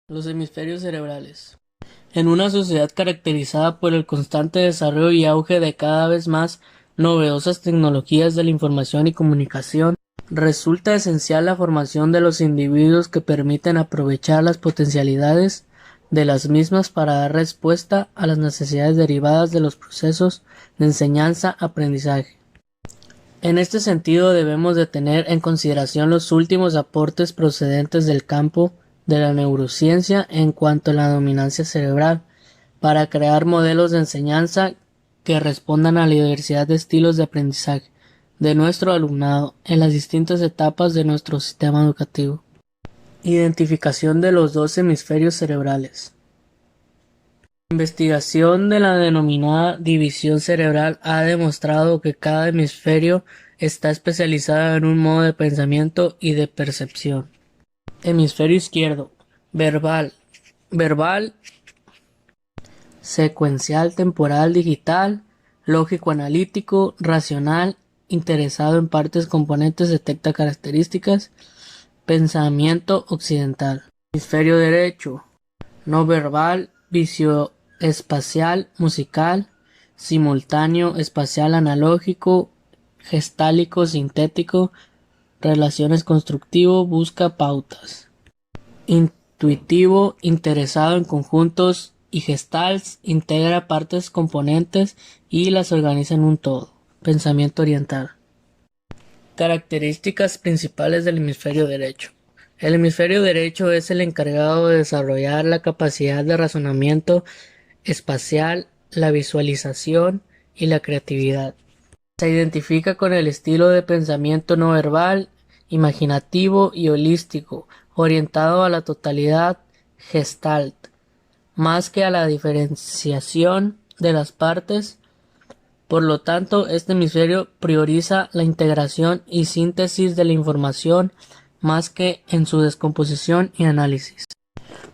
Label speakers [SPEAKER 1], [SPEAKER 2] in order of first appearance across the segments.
[SPEAKER 1] Los hemisferios cerebrales. En una sociedad caracterizada por el constante desarrollo y auge de cada vez más novedosas tecnologías de la información y comunicación, resulta esencial la formación de los individuos que permiten aprovechar las potencialidades de las mismas para dar respuesta a las necesidades derivadas de los procesos de enseñanza-aprendizaje. En este sentido, debemos de tener en consideración los últimos aportes procedentes del campo de la neurociencia en cuanto a la dominancia cerebral, para crear modelos de enseñanza que respondan a la diversidad de estilos de aprendizaje de nuestro alumnado en las distintas etapas de nuestro sistema educativo. Identificación de los dos hemisferios cerebrales. La investigación de la denominada división cerebral ha demostrado que cada hemisferio está especializado en un modo de pensamiento y de percepción. Hemisferio izquierdo, verbal, verbal, secuencial, temporal, digital, lógico, analítico, racional, interesado en partes componentes, detecta características, pensamiento occidental. Hemisferio derecho, no verbal, visoespacial, musical, simultáneo, espacial, analógico, gestálico, sintético, relaciones constructivo, busca pautas. Intuitivo, interesado en conjuntos y gestalt, integra partes componentes y las organiza en un todo. Pensamiento oriental. Características principales del hemisferio derecho. El hemisferio derecho es el encargado de desarrollar la capacidad de razonamiento espacial, la visualización y la creatividad. Se identifica con el estilo de pensamiento no verbal, imaginativo y holístico, orientado a la totalidad gestalt, más que a la diferenciación de las partes. Por lo tanto, este hemisferio prioriza la integración y síntesis de la información más que en su descomposición y análisis.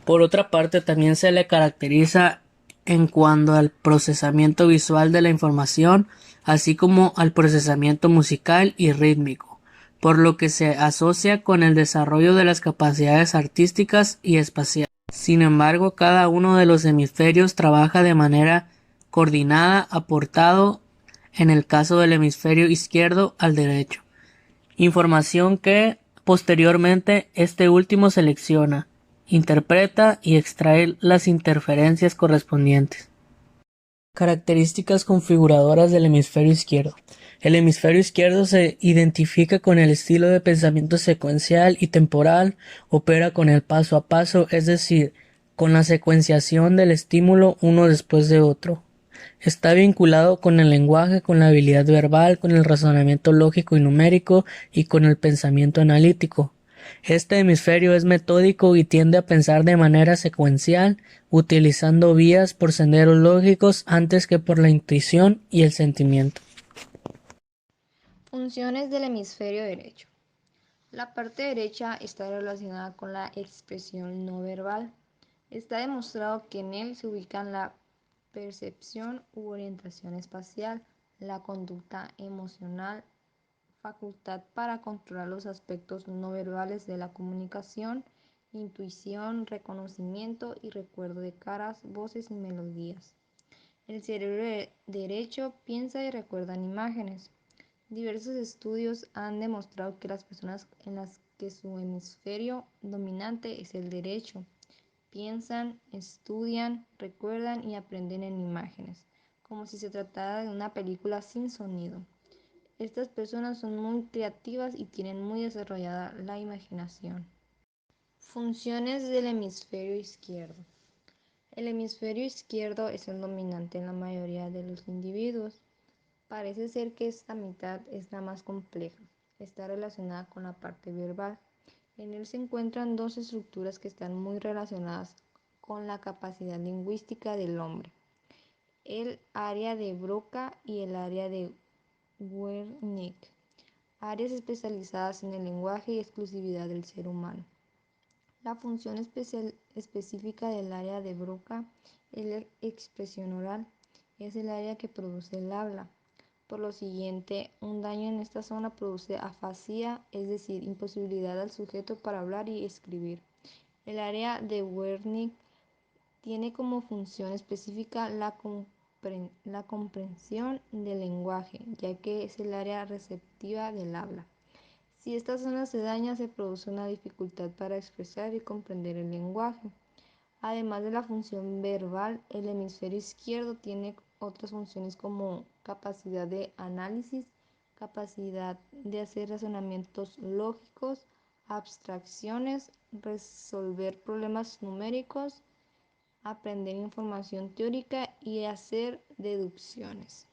[SPEAKER 1] Por otra parte, también se le caracteriza en cuanto al procesamiento visual de la información, así como al procesamiento musical y rítmico, por lo que se asocia con el desarrollo de las capacidades artísticas y espaciales. Sin embargo, cada uno de los hemisferios trabaja de manera coordinada, aportado en el caso del hemisferio izquierdo al derecho. Información que posteriormente este último selecciona, interpreta y extrae las interferencias correspondientes. Características configuradoras del hemisferio izquierdo. El hemisferio izquierdo se identifica con el estilo de pensamiento secuencial y temporal, opera con el paso a paso, es decir, con la secuenciación del estímulo uno después de otro. Está vinculado con el lenguaje, con la habilidad verbal, con el razonamiento lógico y numérico y con el pensamiento analítico. Este hemisferio es metódico y tiende a pensar de manera secuencial, utilizando vías por senderos lógicos antes que por la intuición y el sentimiento.
[SPEAKER 2] Funciones del hemisferio derecho. La parte derecha está relacionada con la expresión no verbal. Está demostrado que en él se ubican la percepción u orientación espacial, la conducta emocional, facultad para controlar los aspectos no verbales de la comunicación, intuición, reconocimiento y recuerdo de caras, voces y melodías. El cerebro derecho piensa y recuerda en imágenes. Diversos estudios han demostrado que las personas en las que su hemisferio dominante es el derecho piensan, estudian, recuerdan y aprenden en imágenes, como si se tratara de una película sin sonido. Estas personas son muy creativas y tienen muy desarrollada la imaginación. Funciones del hemisferio izquierdo. El hemisferio izquierdo es el dominante en la mayoría de los individuos. Parece ser que esta mitad es la más compleja. Está relacionada con la parte verbal. En él se encuentran dos estructuras que están muy relacionadas con la capacidad lingüística del hombre: el área de Broca y el área de Wernicke, áreas especializadas en el lenguaje y exclusividad del ser humano. La función específica del área de Broca es la expresión oral, es el área que produce el habla. Por lo siguiente, un daño en esta zona produce afasia, es decir, imposibilidad al sujeto para hablar y escribir. El área de Wernicke tiene como función específica la comprensión del lenguaje, ya que es el área receptiva del habla. Si esta zona se daña, se produce una dificultad para expresar y comprender el lenguaje. Además de la función verbal, el hemisferio izquierdo tiene otras funciones como capacidad de análisis, capacidad de hacer razonamientos lógicos, abstracciones, resolver problemas numéricos, aprender información teórica y hacer deducciones.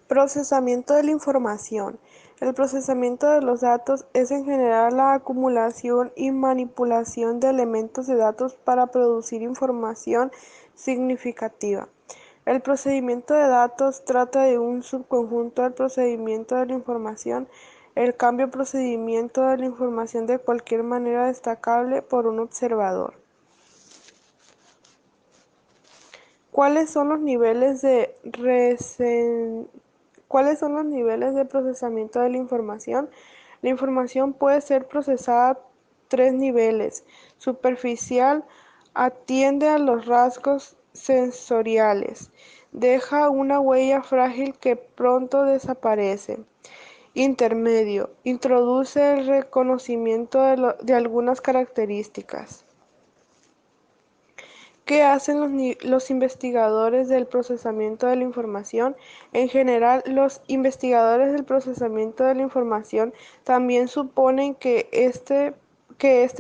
[SPEAKER 3] Procesamiento de la información. El procesamiento de los datos es en general la acumulación y manipulación de elementos de datos para producir información significativa. El procesamiento de datos trata de un subconjunto del procesamiento de la información. El cambio procesamiento de la información de cualquier manera destacable por un observador. ¿Cuáles son los niveles de ¿Cuáles son los niveles de procesamiento de la información? La información puede ser procesada a tres niveles. Superficial, atiende a los rasgos sensoriales. Deja una huella frágil que pronto desaparece. Intermedio, introduce el reconocimiento de algunas características. ¿Qué hacen los investigadores del procesamiento de la información? En general, los investigadores del procesamiento de la información también suponen que éste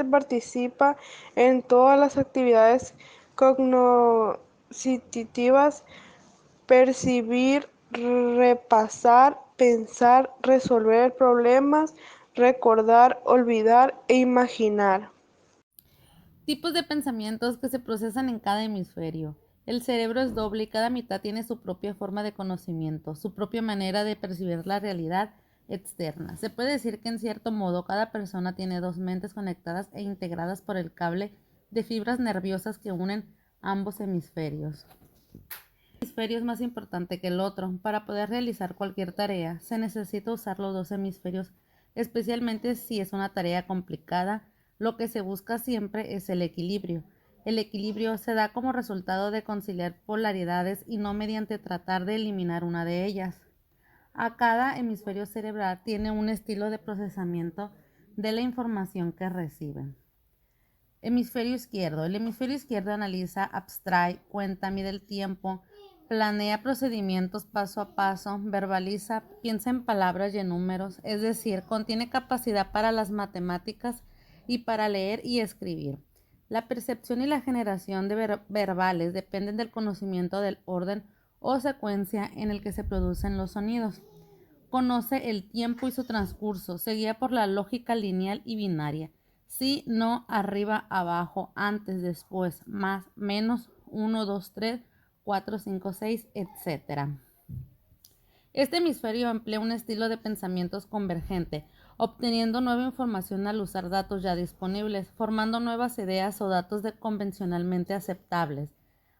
[SPEAKER 3] participa en todas las actividades cognitivas: percibir, repasar, pensar, resolver problemas, recordar, olvidar e imaginar.
[SPEAKER 4] Tipos de pensamientos que se procesan en cada hemisferio. El cerebro es doble y cada mitad tiene su propia forma de conocimiento, su propia manera de percibir la realidad externa. Se puede decir que en cierto modo cada persona tiene dos mentes conectadas e integradas por el cable de fibras nerviosas que unen ambos hemisferios. El hemisferio es más importante que el otro. Para poder realizar cualquier tarea se necesita usar los dos hemisferios, especialmente si es una tarea complicada. Lo que se busca siempre es el equilibrio. El equilibrio se da como resultado de conciliar polaridades y no mediante tratar de eliminar una de ellas. A cada hemisferio cerebral tiene un estilo de procesamiento de la información que reciben. Hemisferio izquierdo. El hemisferio izquierdo analiza, abstrae, cuenta, mide el tiempo, planea procedimientos paso a paso, verbaliza, piensa en palabras y en números, es decir, contiene capacidad para las matemáticas y para leer y escribir. La percepción y la generación de verbales dependen del conocimiento del orden o secuencia en el que se producen los sonidos. Conoce el tiempo y su transcurso, se guía por la lógica lineal y binaria. Sí, no, arriba, abajo, antes, después, más, menos, 1, 2, 3, 4, 5, 6, etc. Este hemisferio emplea un estilo de pensamientos convergente, obteniendo nueva información al usar datos ya disponibles, formando nuevas ideas o datos convencionalmente aceptables.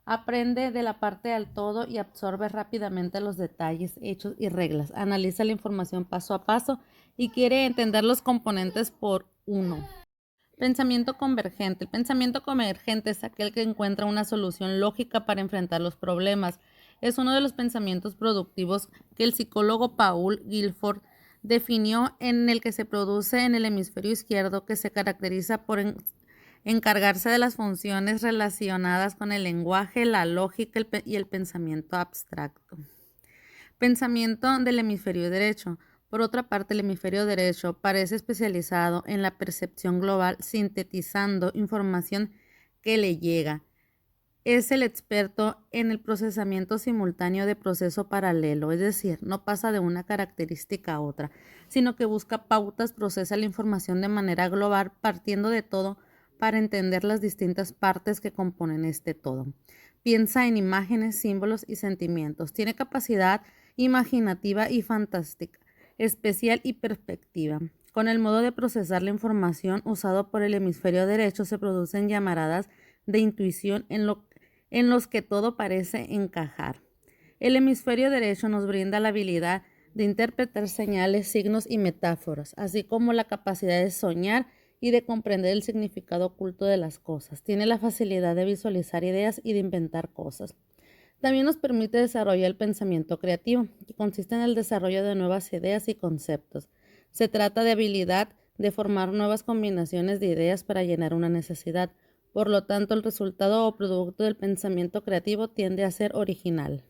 [SPEAKER 4] Aprende de la parte al todo y absorbe rápidamente los detalles, hechos y reglas. Analiza la información paso a paso y quiere entender los componentes por uno. Pensamiento convergente. El pensamiento convergente es aquel que encuentra una solución lógica para enfrentar los problemas. Es uno de los pensamientos productivos que el psicólogo Paul Guilford definió, en el que se produce en el hemisferio izquierdo, que se caracteriza por encargarse de las funciones relacionadas con el lenguaje, la lógica y el pensamiento abstracto. Pensamiento del hemisferio derecho. Por otra parte, el hemisferio derecho parece especializado en la percepción global, sintetizando información que le llega. Es el experto en el procesamiento simultáneo de proceso paralelo, es decir, no pasa de una característica a otra, sino que busca pautas, procesa la información de manera global, partiendo de todo para entender las distintas partes que componen este todo. Piensa en imágenes, símbolos y sentimientos. Tiene capacidad imaginativa y fantástica, especial y perspectiva. Con el modo de procesar la información usado por el hemisferio derecho se producen llamaradas de intuición en los que todo parece encajar. El hemisferio derecho nos brinda la habilidad de interpretar señales, signos y metáforas, así como la capacidad de soñar y de comprender el significado oculto de las cosas. Tiene la facilidad de visualizar ideas y de inventar cosas. También nos permite desarrollar el pensamiento creativo, que consiste en el desarrollo de nuevas ideas y conceptos. Se trata de habilidad de formar nuevas combinaciones de ideas para llenar una necesidad. Por lo tanto, el resultado o producto del pensamiento creativo tiende a ser original.